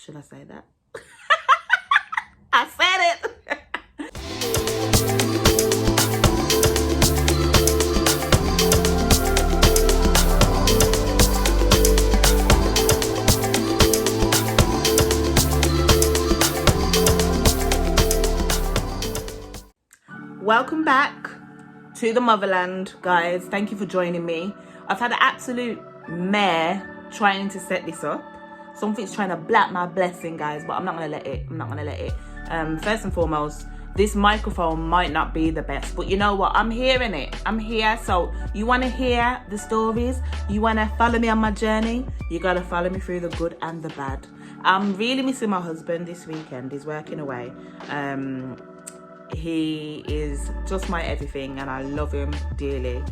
should I say that? I said it. Welcome back to the motherland, guys. Thank you for joining me. I've had an absolute mare trying to set this up. Something's trying to block my blessing, guys, but I'm not gonna let it. First and foremost, this microphone might not be the best, but you know what? I'm hearing it. I'm here. So you want to hear the stories? You want to follow me on my journey? You got to follow me through the good and the bad. I'm really missing my husband this weekend. He's working away. He is just my everything and I love him dearly.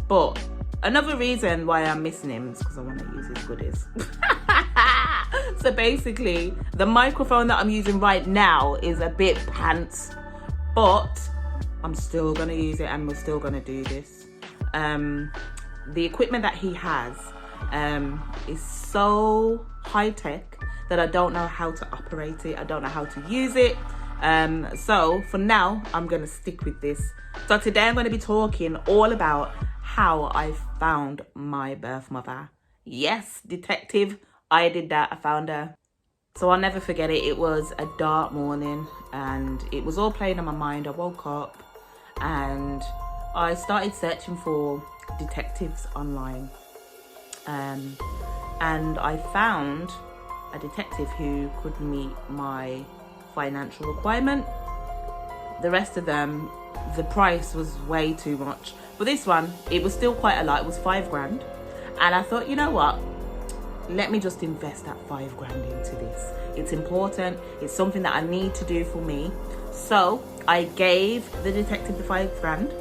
But another reason why I'm missing him is because I want to use his goodies. So basically, the microphone that I'm using right now is a bit pants, but I'm still going to use it and we're still going to do this. The equipment that he has is so high tech that I don't know how to operate it. I don't know how to use it. So for now, I'm going to stick with this. So today I'm going to be talking all about how I found my birth mother. Yes, detective, I did that. I found her. So I'll never forget it. It was a dark morning and it was all playing on my mind. I woke up and I started searching for detectives online. And I found a detective who could meet my financial requirement. The rest of them, the price was way too much. But this one, it was still quite a lot. It was $5,000. And I thought, you know what? Let me just invest that $5,000 into this. It's important. It's something that I need to do for me. So I gave the detective the $5,000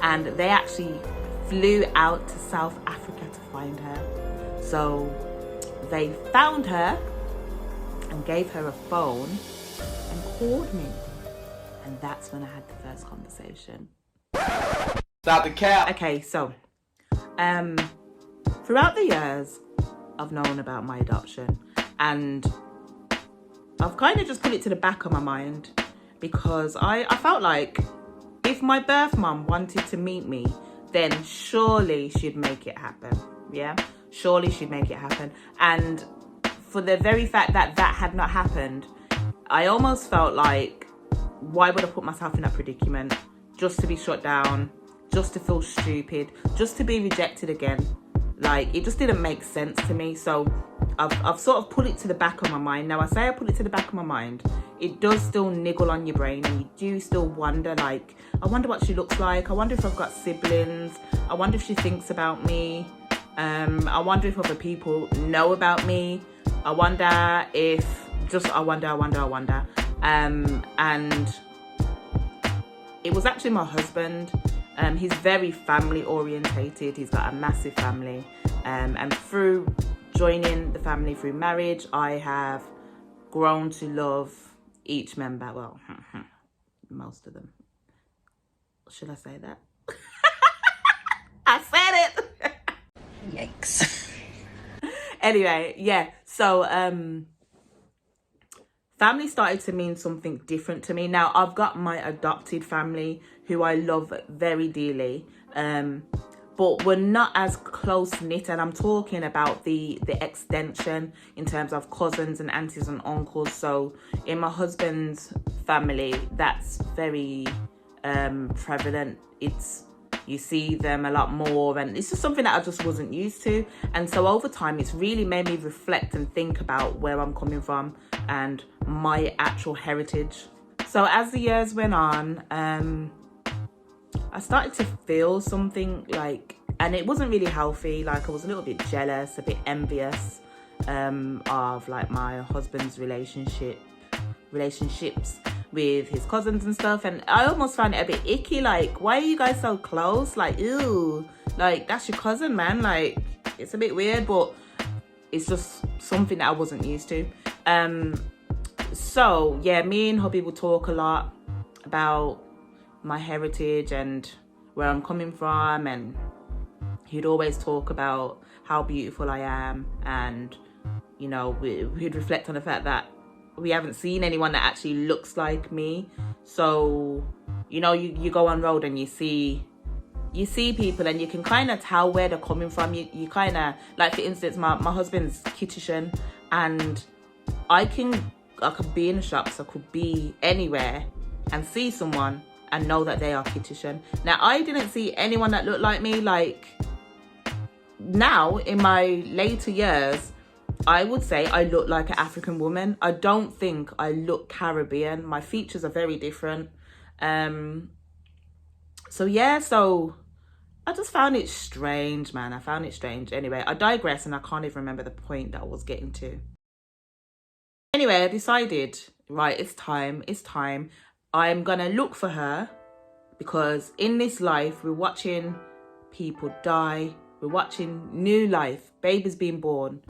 and they actually flew out to South Africa to find her. So they found her and gave her a phone and called me, and that's when I had the first conversation. Stop the cap. Okay, so throughout the years I've known about my adoption and I've kind of just put it to the back of my mind because I felt like if my birth mum wanted to meet me, then surely she'd make it happen. Yeah, surely she'd make it happen. And for the very fact that that had not happened, I almost felt like, why would I put myself in that predicament? Just to be shut down, just to feel stupid, just to be rejected again. Like, it just didn't make sense to me. So I've sort of put it to the back of my mind. Now, I say I put it to the back of my mind. It does still niggle on your brain and you do still wonder, like, I wonder what she looks like. I wonder if I've got siblings. I wonder if she thinks about me. I wonder if other people know about me. I wonder if... I wonder. And it was actually my husband. He's very family orientated. He's got a massive family. And through joining the family through marriage, I have grown to love each member. Well, most of them. Should I say that? I said it. Yikes. Anyway, yeah. So, family started to mean something different to me. Now, I've got my adopted family who I love very dearly, but we're not as close-knit, and I'm talking about the extension in terms of cousins and aunties and uncles. So in my husband's family, that's very prevalent. You see them a lot more, and it's just something that I just wasn't used to. And so over time, it's really made me reflect and think about where I'm coming from and my actual heritage. So as the years went on, I started to feel something like, and it wasn't really healthy. Like, I was a little bit jealous, a bit envious of like my husband's relationships with his cousins and stuff, and I almost found it a bit icky. Like, why are you guys so close? Like, ew, like, that's your cousin, man. Like, it's a bit weird, but it's just something that I wasn't used to. So yeah, me and hubby would talk a lot about my heritage and where I'm coming from, and he'd always talk about how beautiful I am, and you know, we'd reflect on the fact that we haven't seen anyone that actually looks like me. So, you know, you go on road and you see people and you can kind of tell where they're coming from. You kind of, like, for instance, my husband's Kittitian, and I could be in the shops, I could be anywhere and see someone and know that they are Kittitian. Now, I didn't see anyone that looked like me. Like, now in my later years, I would say I look like an African woman. I don't think I look Caribbean. My features are very different. So yeah, so I just found it strange, man. I found it strange. Anyway, I digress and I can't even remember the point that I was getting to. Anyway, I decided, right, it's time. I'm gonna look for her, because in this life, we're watching people die. We're watching new life, babies being born.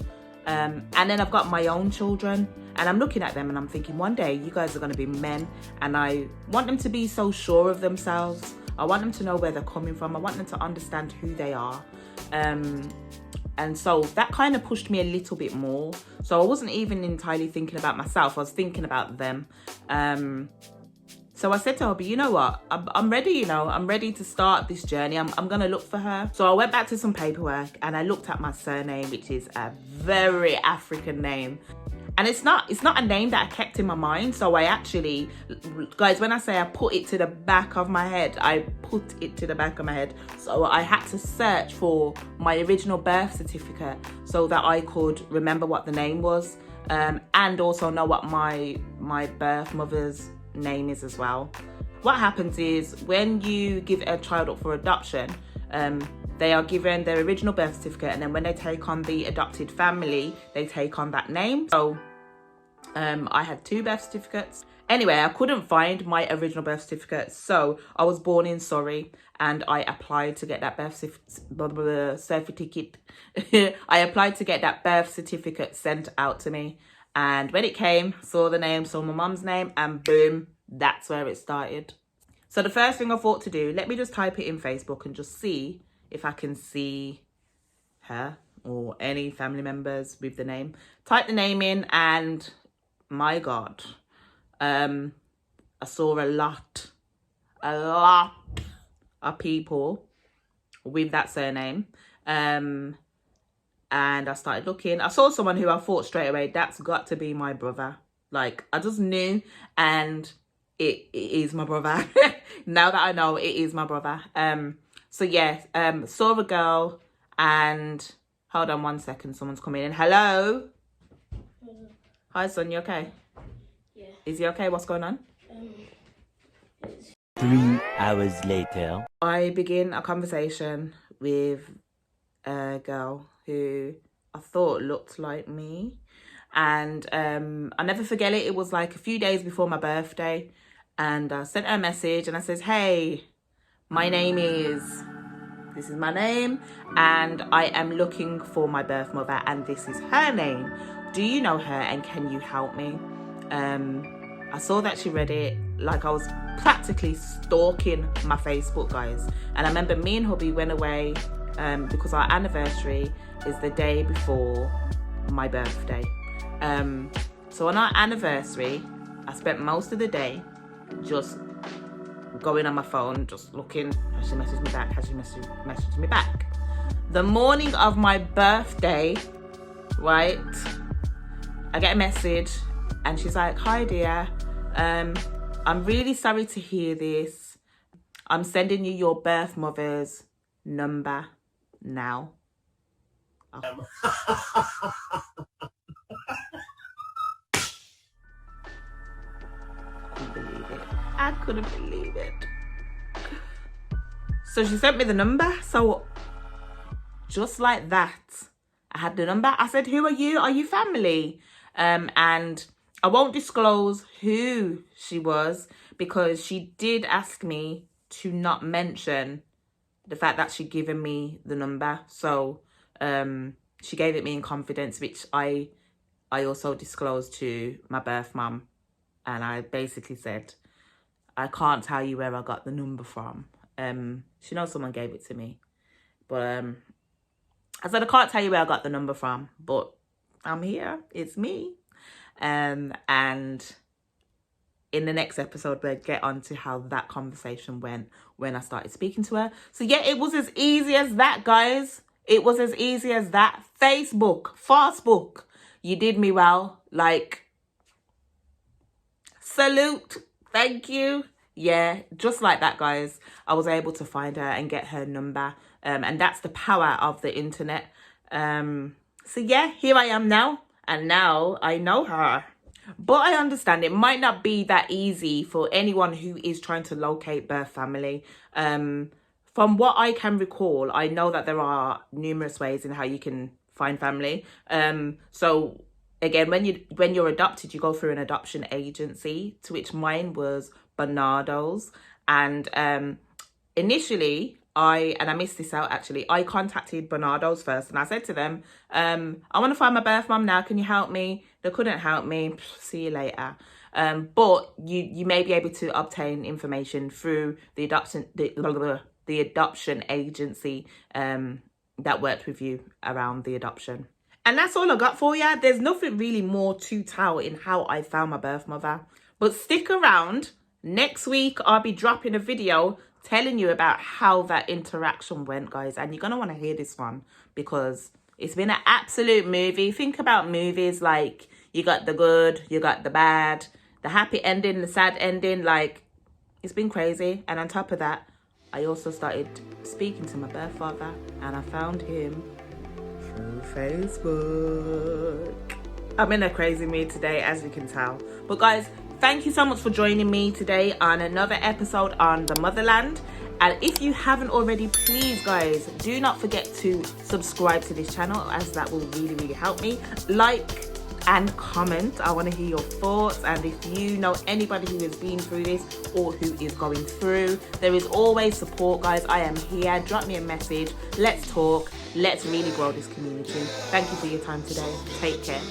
And then I've got my own children, and I'm looking at them and I'm thinking, one day you guys are going to be men, and I want them to be so sure of themselves. I want them to know where they're coming from. I want them to understand who they are. And so that kind of pushed me a little bit more. So I wasn't even entirely thinking about myself. I was thinking about them. So I said to her, but you know what? I'm ready, you know. I'm ready to start this journey. I'm going to look for her. So I went back to some paperwork and I looked at my surname, which is a very African name. And it's not a name that I kept in my mind. So I actually, guys, when I say I put it to the back of my head, I put it to the back of my head. So I had to search for my original birth certificate so that I could remember what the name was, and also know what my birth mother's name is as well. What happens is when you give a child up for adoption, they are given their original birth certificate, and then when they take on the adopted family, they take on that name. So I had 2 birth certificates. Anyway, I couldn't find my original birth certificate, so I was born in Surrey, and I applied to get that birth certificate. I applied to get that birth certificate sent out to me, and when it came, saw the name, saw my mum's name, and boom, that's where it started. So the first thing I thought to do, let me just type it in Facebook and just see if I can see her or any family members with the name. Type the name in, and my God, I saw a lot of people with that surname. And I started looking. I saw someone who I thought straight away, that's got to be my brother. Like, I just knew, and it is my brother. Now that I know, it is my brother. So yeah, saw a girl, and hold on one second, someone's coming in. Hello? Hi, son, you okay? Yeah. Is he okay? What's going on? 3 hours later. I begin a conversation with a girl who I thought looked like me. And I'll never forget it. It was like a few days before my birthday. And I sent her a message and I says, hey, my name is... This is my name. And I am looking for my birth mother. And this is her name. Do you know her and can you help me? I saw that she read it. Like, I was practically stalking my Facebook, guys. And I remember me and hubby went away because our anniversary is the day before my birthday. So on our anniversary, I spent most of the day just going on my phone, just looking, has she messaged me back? Has she messaged me back? The morning of my birthday, right, I get a message and she's like, hi dear, I'm really sorry to hear this. I'm sending you your birth mother's number now. Oh. I couldn't believe it. So she sent me the number. So just like that, I had the number. I said, who are you? Are you family? And I won't disclose who she was because she did ask me to not mention the fact that she'd given me the number. So she gave it me in confidence, which I also disclosed to my birth mum. And I basically said, I can't tell you where I got the number from. She knows someone gave it to me. But I said, I can't tell you where I got the number from, but I'm here. It's me. And in the next episode, we'll get on to how that conversation went when I started speaking to her. So yeah, it was as easy as that, guys. It was as easy as that. Fastbook. You did me well. Like, salute. Thank you. Yeah, just like that, guys. I was able to find her and get her number. And that's the power of the internet. So yeah, here I am now. And now I know her. But I understand it might not be that easy for anyone who is trying to locate birth family. From what I can recall, I know that there are numerous ways in how you can find family. So again, when you're adopted, you go through an adoption agency, to which mine was Bernardo's. And initially, I missed this out actually. I contacted Bernardo's first and I said to them, I want to find my birth mum now. Can you help me? They couldn't help me. See you later. But you may be able to obtain information through the adoption agency that worked with you around the adoption. And that's all I got for you. There's nothing really more to tell in how I found my birth mother. But stick around. Next week, I'll be dropping a video telling you about how that interaction went, guys. And you're going to want to hear this one because it's been an absolute movie. Think about movies like you got the good, you got the bad, the happy ending, the sad ending. Like, it's been crazy. And on top of that, I also started speaking to my birth father and I found him through Facebook. I'm in a crazy mood today, as you can tell. But guys, thank you so much for joining me today on another episode on the motherland. And if you haven't already, please guys, do not forget to subscribe to this channel, as that will really, really help me. Like and comment. I want to hear your thoughts. And if you know anybody who has been through this or who is going through, there is always support, guys. I am here. Drop me a message. Let's talk. Let's really grow this community. Thank you for your time today. Take care.